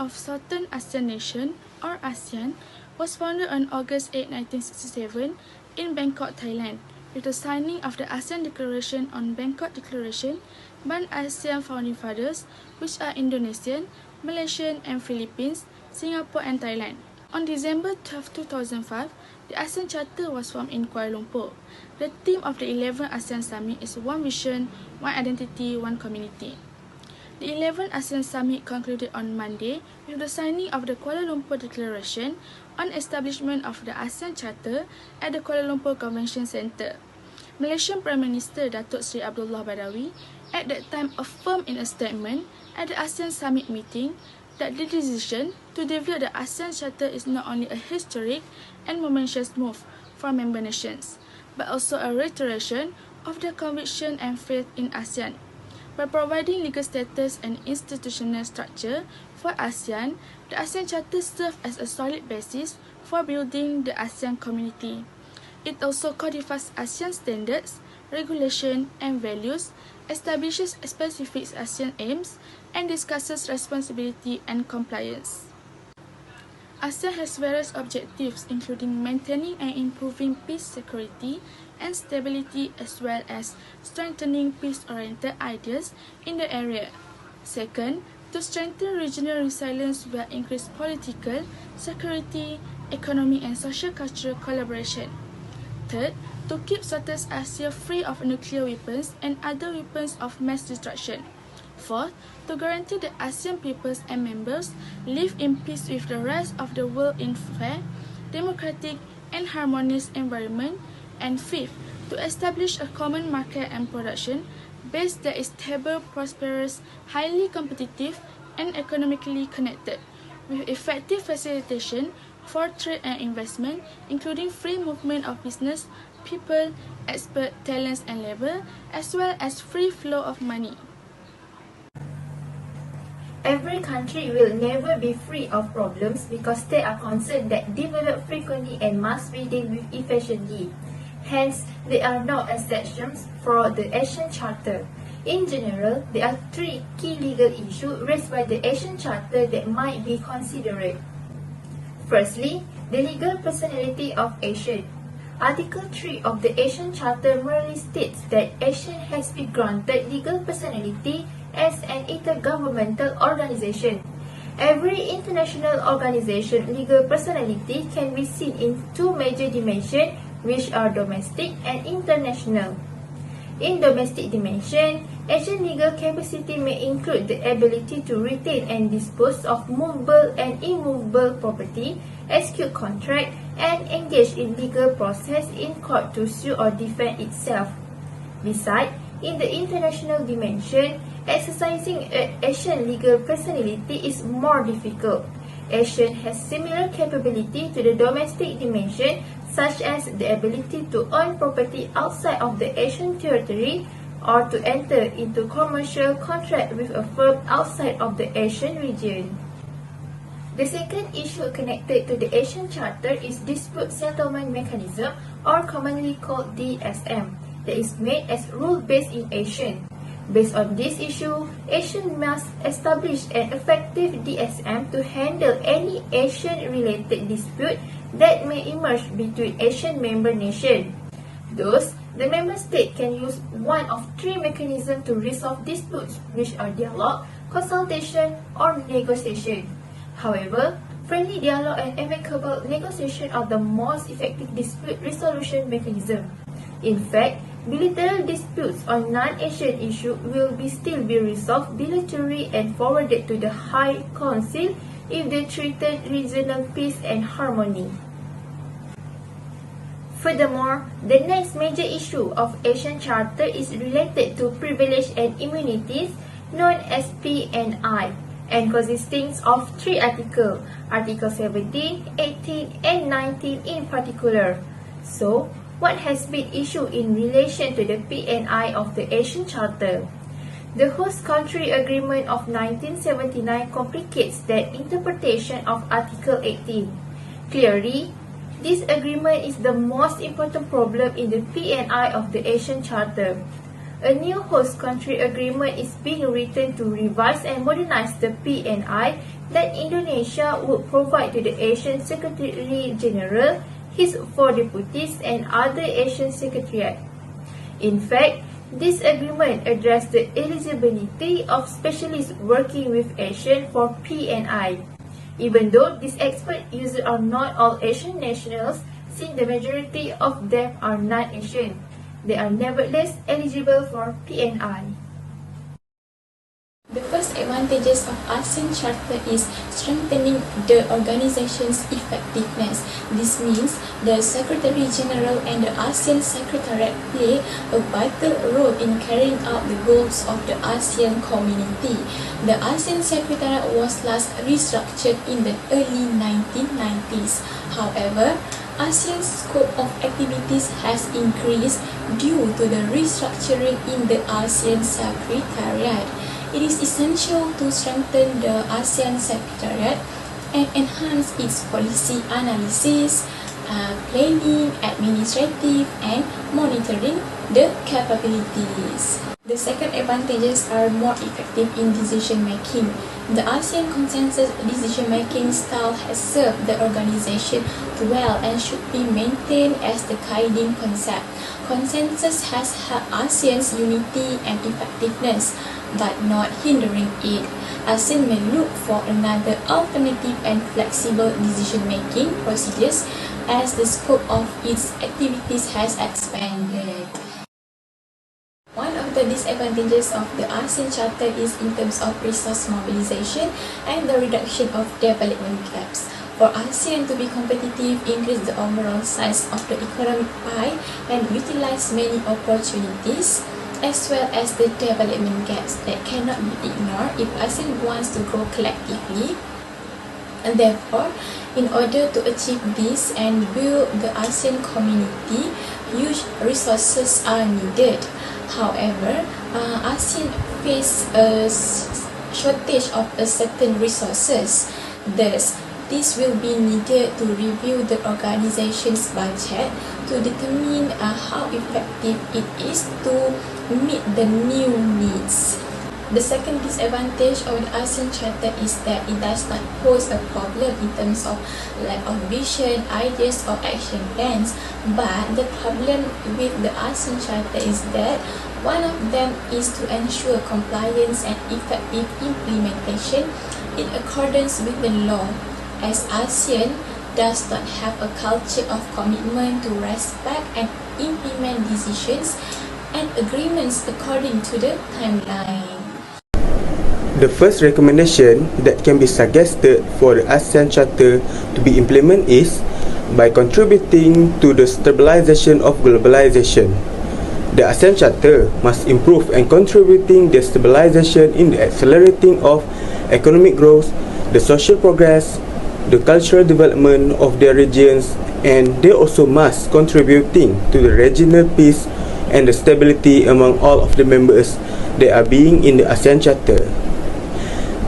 of Southern Asian Nation, or ASEAN, was founded on August 8, 1967 in Bangkok, Thailand, with the signing of the ASEAN Declaration on Bangkok Declaration by ASEAN founding fathers, which are Indonesian, Malaysian and Philippines, Singapore and Thailand. On December 12, 2005, the ASEAN Charter was formed in Kuala Lumpur. The theme of the 11th ASEAN Summit is One Vision, One Identity, One Community. The 11th ASEAN Summit concluded on Monday with the signing of the Kuala Lumpur Declaration on establishment of the ASEAN Charter at the Kuala Lumpur Convention Centre. Malaysian Prime Minister Datuk Seri Abdullah at that time affirmed in a statement at the ASEAN Summit meeting that the decision to develop the ASEAN Charter is not only a historic and momentous move for member nations, but also a reiteration of their conviction and faith in ASEAN. By providing legal status and institutional structure for ASEAN, the ASEAN Charter serves as a solid basis for building the ASEAN community. It also codifies ASEAN standards, regulation, and values, establishes specific ASEAN aims, and discusses responsibility and compliance. ASEAN has various objectives, including maintaining and improving peace, security, and stability, as well as strengthening peace-oriented ideas in the area. Second, to strengthen regional resilience via increased political, security, economic, and social-cultural collaboration. Third, to keep Southeast Asia free of nuclear weapons and other weapons of mass destruction. Fourth, to guarantee that ASEAN peoples and members live in peace with the rest of the world in fair, democratic, and harmonious environment. And fifth, to establish a common market and production base that is stable, prosperous, highly competitive, and economically connected, with effective facilitation for trade and investment, including free movement of business, people, expert, talents, and labor, as well as free flow of money. Every country will never be free of problems because they are concerns that develop frequently and must be dealt with efficiently. Hence, there are no exceptions for the ASEAN Charter. In general, there are three key legal issues raised by the ASEAN Charter that might be considered. Firstly, the legal personality of ASEAN. Article 3 of the ASEAN Charter merely states that ASEAN has been granted legal personality as an intergovernmental organization. Every international organization legal personality can be seen in two major dimensions, which are domestic and international. In domestic dimension, ASEAN legal capacity may include the ability to retain and dispose of movable and immovable property, execute contract, and engage in legal process in court to sue or defend itself. Besides, in the international dimension, exercising ASEAN legal personality is more difficult. ASEAN has similar capability to the domestic dimension, such as the ability to own property outside of the ASEAN territory or to enter into commercial contract with a firm outside of the ASEAN region. The second issue connected to the ASEAN Charter is dispute settlement mechanism, or commonly called DSM, that is made as rule-based in ASEAN. Based on this issue, ASEAN must establish an effective DSM to handle any ASEAN-related dispute that may emerge between ASEAN member nations. Thus, the member state can use one of three mechanisms to resolve disputes, which are dialogue, consultation, or negotiation. However, friendly dialogue and amicable negotiation are the most effective dispute resolution mechanism. In fact, bilateral disputes on non-ASEAN issues will still be resolved bilaterally and forwarded to the High Council if they threaten regional peace and harmony. Furthermore, the next major issue of ASEAN Charter is related to privilege and immunities, known as P&I, and consisting of three articles, Article 17, 18, and 19 in particular. So, what has been issued in relation to the P&I of the ASEAN Charter? The Host Country Agreement of 1979 complicates the interpretation of Article 18. Clearly, this agreement is the most important problem in the P&I of the ASEAN Charter. A new host country agreement is being written to revise and modernize the P&I that Indonesia would provide to the Asian Secretary General, his 4 deputies and other Asian Secretariat. In fact, this agreement addressed the eligibility of specialists working with Asian for P&I. Even though these expert users are not all Asian nationals, since the majority of them are non-Asian, they are nevertheless eligible for P&I. The first advantages of ASEAN Charter is strengthening the organization's effectiveness. This means the Secretary General and the ASEAN Secretariat play a vital role in carrying out the goals of the ASEAN community. The ASEAN Secretariat was last restructured in the early 1990s. However, ASEAN's scope of activities has increased due to the restructuring in the ASEAN Secretariat. It is essential to strengthen the ASEAN Secretariat and enhance its policy analysis, planning, administrative, and monitoring the capabilities. The second advantages are more effective in decision making. The ASEAN consensus decision-making style has served the organization well and should be maintained as the guiding concept. Consensus has helped ASEAN's unity and effectiveness, but not hindering it. ASEAN may look for another alternative and flexible decision-making procedures as the scope of its activities has expanded. One of the disadvantages of the ASEAN Charter is in terms of resource mobilization and the reduction of development gaps. For ASEAN to be competitive, increase the overall size of the economic pie and utilize many opportunities, as well as the development gaps that cannot be ignored if ASEAN wants to grow collectively. And therefore, in order to achieve this and build the ASEAN community, huge resources are needed. However, ASEAN faces a shortage of certain resources. Thus, this will be needed to review the organization's budget to determine how effective it is to meet the new needs. The second disadvantage of the ASEAN Charter is that it does not pose a problem in terms of lack of vision, ideas, or action plans. But the problem with the ASEAN Charter is that one of them is to ensure compliance and effective implementation in accordance with the law, as ASEAN does not have a culture of commitment to respect and implement decisions and agreements according to the timeline. The first recommendation that can be suggested for the ASEAN Charter to be implemented is by contributing to the stabilization of globalization. The ASEAN Charter must improve and contributing the stabilization in the accelerating of economic growth, the social progress, the cultural development of their regions, and they also must contributing to the regional peace and the stability among all of the members that are being in the ASEAN Charter.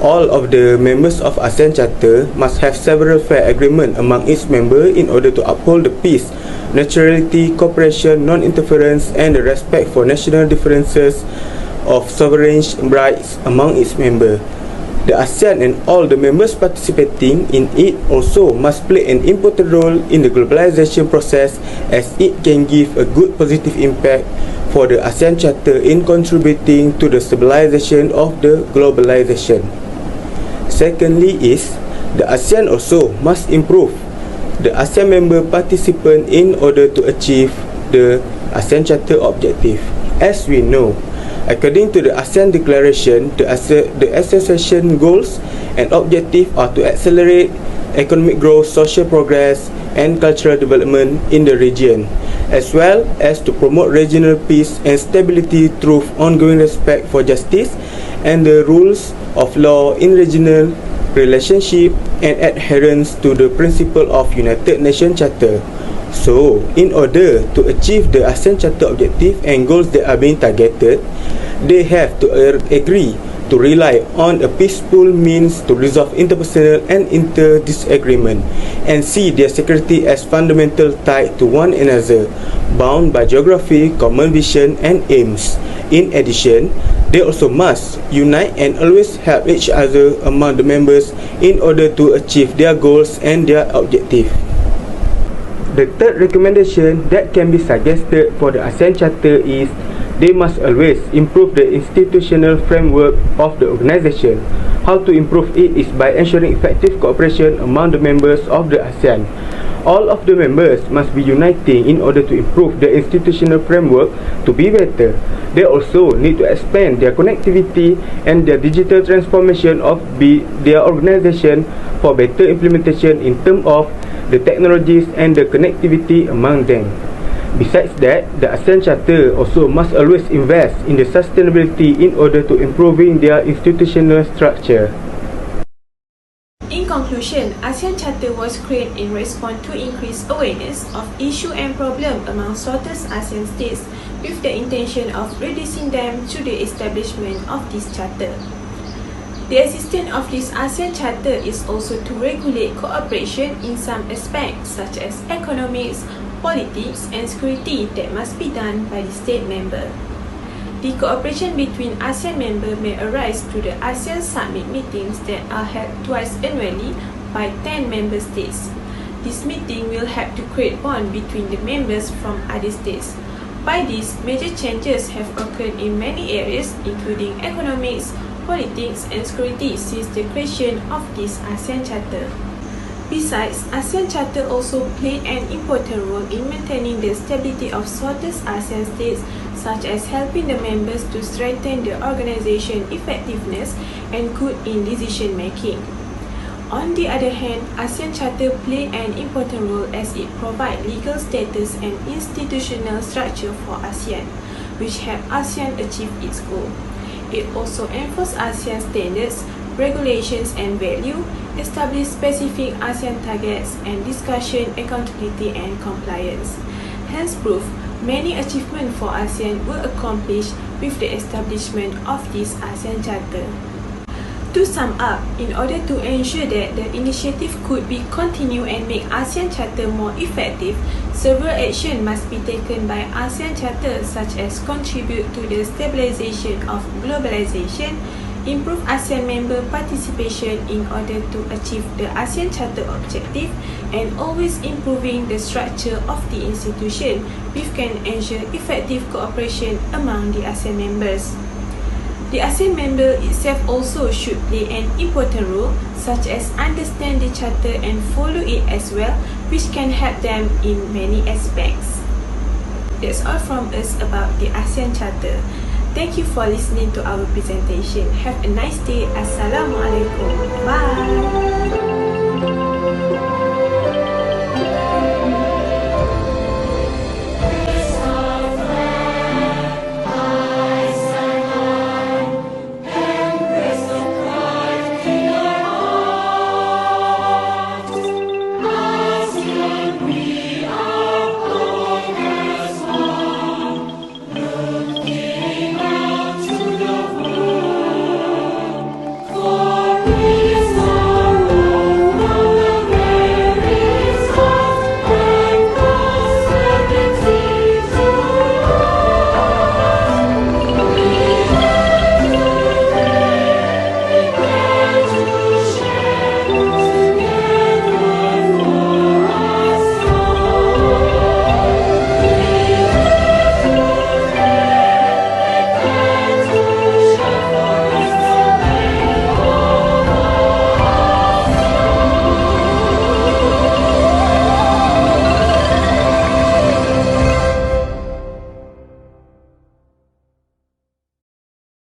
All of the members of ASEAN Charter must have several fair agreements among its members in order to uphold the peace, neutrality, cooperation, non-interference, and the respect for national differences of sovereign rights among its members. The ASEAN and all the members participating in it also must play an important role in the globalization process, as it can give a good positive impact for the ASEAN Charter in contributing to the stabilization of the globalization. Secondly is, the ASEAN also must improve the ASEAN member participant in order to achieve the ASEAN Charter objective. As we know, according to the ASEAN Declaration, the association goals and objectives are to accelerate economic growth, social progress, and cultural development in the region, as well as to promote regional peace and stability through ongoing respect for justice and the rules of law in regional relationship and adherence to the principle of United Nations Charter. So, in order to achieve the ASEAN Charter objective and goals that are being targeted, they have to agree to rely on a peaceful means to resolve interpersonal and interdisagreement, and see their security as fundamental tied to one another, bound by geography, common vision, and aims. In addition, they also must unite and always help each other among the members in order to achieve their goals and their objective. The third recommendation that can be suggested for the ASEAN Charter is they must always improve the institutional framework of the organisation. How to improve it is by ensuring effective cooperation among the members of the ASEAN. All of the members must be uniting in order to improve the institutional framework to be better. They also need to expand their connectivity and their digital transformation of their organisation for better implementation in terms of the technologies and the connectivity among them. Besides that, the ASEAN Charter also must always invest in the sustainability in order to improving their institutional structure. In conclusion, ASEAN Charter was created in response to increased awareness of issue and problem among Southeast ASEAN states with the intention of reducing them through the establishment of this charter. The existence of this ASEAN Charter is also to regulate cooperation in some aspects such as economics, politics and security that must be done by the state member. The cooperation between ASEAN members may arise through the ASEAN Summit meetings that are held twice annually by 10 member states. This meeting will help to create bond between the members from other states. By this, major changes have occurred in many areas including economics, politics and security since the creation of this ASEAN Charter. Besides, ASEAN Charter also played an important role in maintaining the stability of Southeast ASEAN states, such as helping the members to strengthen the organization effectiveness and good in decision making. On the other hand, ASEAN Charter played an important role as it provides legal status and institutional structure for ASEAN, which helped ASEAN achieve its goal. It also enforced ASEAN standards, regulations and value, establish specific ASEAN targets, and discussion accountability and compliance. Hence proof, many achievements for ASEAN were accomplished with the establishment of this ASEAN Charter. To sum up, in order to ensure that the initiative could be continued and make ASEAN Charter more effective, several actions must be taken by ASEAN Charter such as contribute to the stabilization of globalization, improve ASEAN member participation in order to achieve the ASEAN Charter objective, and always improving the structure of the institution, which can ensure effective cooperation among the ASEAN members. The ASEAN member itself also should play an important role, such as understand the Charter and follow it as well, which can help them in many aspects. That's all from us about the ASEAN Charter. Thank you for listening to our presentation. Have a nice day. Assalamualaikum. Bye.